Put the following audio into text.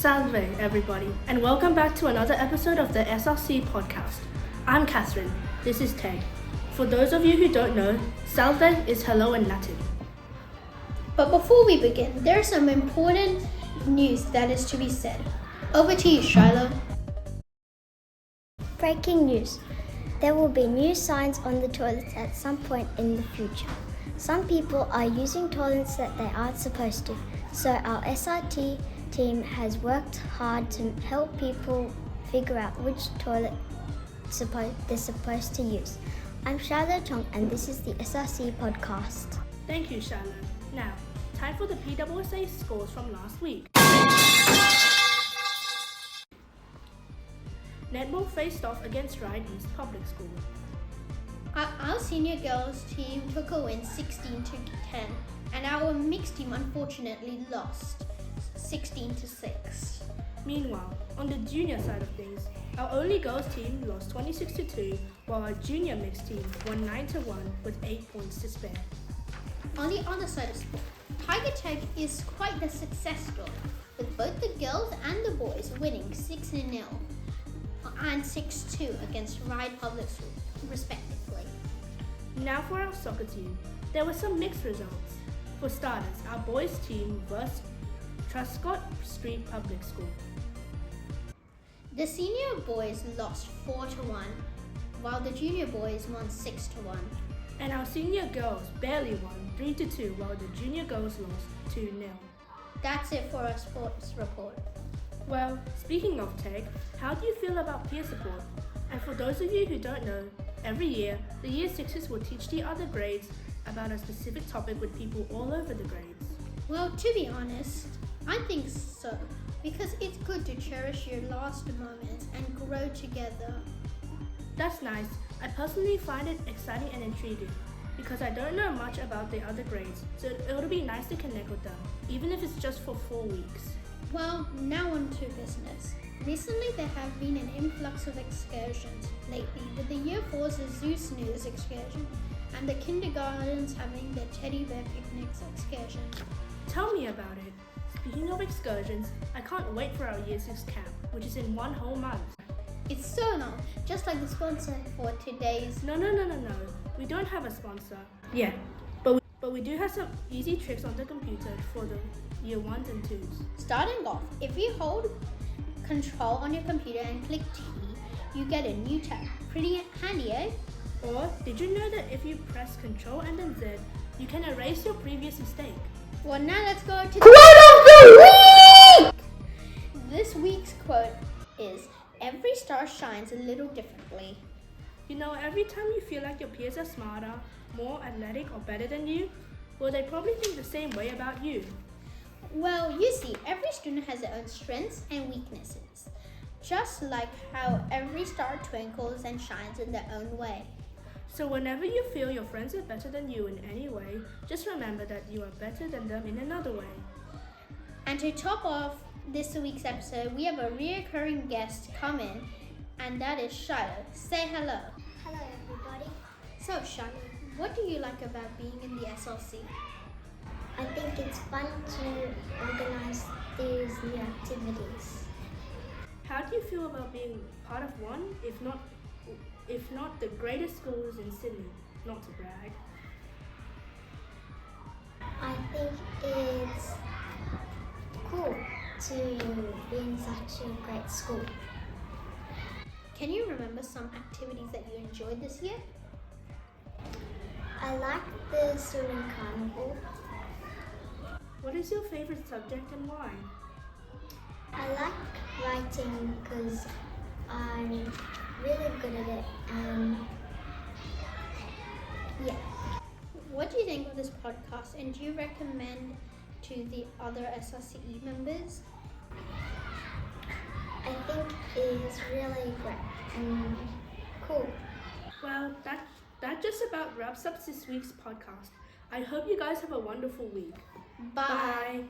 Salve, everybody, and welcome back to another episode of the SRC podcast. I'm Catherine. This is Teg. For those of you who don't know, Salve is hello in Latin. But before we begin, there's some important news that is to be said. Over to you, Shiloh. Breaking news. There will be new signs on the toilets at some point in the future. Some people are using toilets that they aren't supposed to, so our SRT team has worked hard to help people figure out which toilet they're supposed to use. I'm Shiloh Chong and this is the SRC podcast. Thank you, Shiloh. Now, time for the PSSA scores from last week. Netball faced off against Ryde East Public School. Our senior girls team took a win 16-10, and our mixed team unfortunately lost 16-6. Meanwhile, on the junior side of things, our only girls team lost 26-2, while our junior mixed team won 9-1 with 8 points to spare. On the other side of sport, Tiger Tech is quite the success story, with both the girls and the boys winning 6-0 and 6-2 against Ryde Public School, respectively. Now for our soccer team, there were some mixed results. For starters, our boys team versed Truscott Street Public School. The senior boys lost 4-1, while the junior boys won 6-1. And our senior girls barely won 3-2, while the junior girls lost 2-0. That's it for our sports report. Well, speaking of tech, how do you feel about peer support? And for those of you who don't know, every year, the Year 6s will teach the other grades about a specific topic with people all over the grades. Well, to be honest, I think so, because it's good to cherish your last moments and grow together. That's nice. I personally find it exciting and intriguing, because I don't know much about the other grades, so it'll be nice to connect with them, even if it's just for 4 weeks. Well, now on to business. Recently, there have been an influx of excursions lately, with the Year 4's Zoo Snooze excursion and the kindergartens having their teddy bear picnics excursion. Tell me about it. Speaking of excursions, I can't wait for our Year 6 camp, which is in 1 whole month. It's so long, just like the sponsor for today's... No. We don't have a sponsor yet, but we do have some easy tricks on the computer for the Year 1s and 2s. Starting off, if you hold Control on your computer and click T, you get a new tab. Pretty handy, eh? Or did you know that if you press Control and then Z, you can erase your previous mistake? Well, now let's go to Quote of the Week! This week's quote is, "Every star shines a little differently." You know, every time you feel like your peers are smarter, more athletic, or better than you, well, they probably think the same way about you. Well, you see, every student has their own strengths and weaknesses, just like how every star twinkles and shines in their own way. So whenever you feel your friends are better than you in any way, just remember that you are better than them in another way. And to top off this week's episode, we have a reoccurring guest come in, and that is Shiloh. Say hello. Hello everybody. So Shiloh, what do you like about being in the SRC? I think it's fun to organize these new activities. How do you feel about being part of one, if not the greatest schools in Sydney? Not to brag. I think it's cool to be in such a great school. Can you remember some activities that you enjoyed this year? I like the student carnival. What is your favorite subject and why? I like writing because I'm really good at it and yeah. What do you think of this podcast, and do you recommend to the other SRCE members? I think it's really great and cool. Well, that just about wraps up this week's podcast. I hope you guys have a wonderful week. Bye. Bye.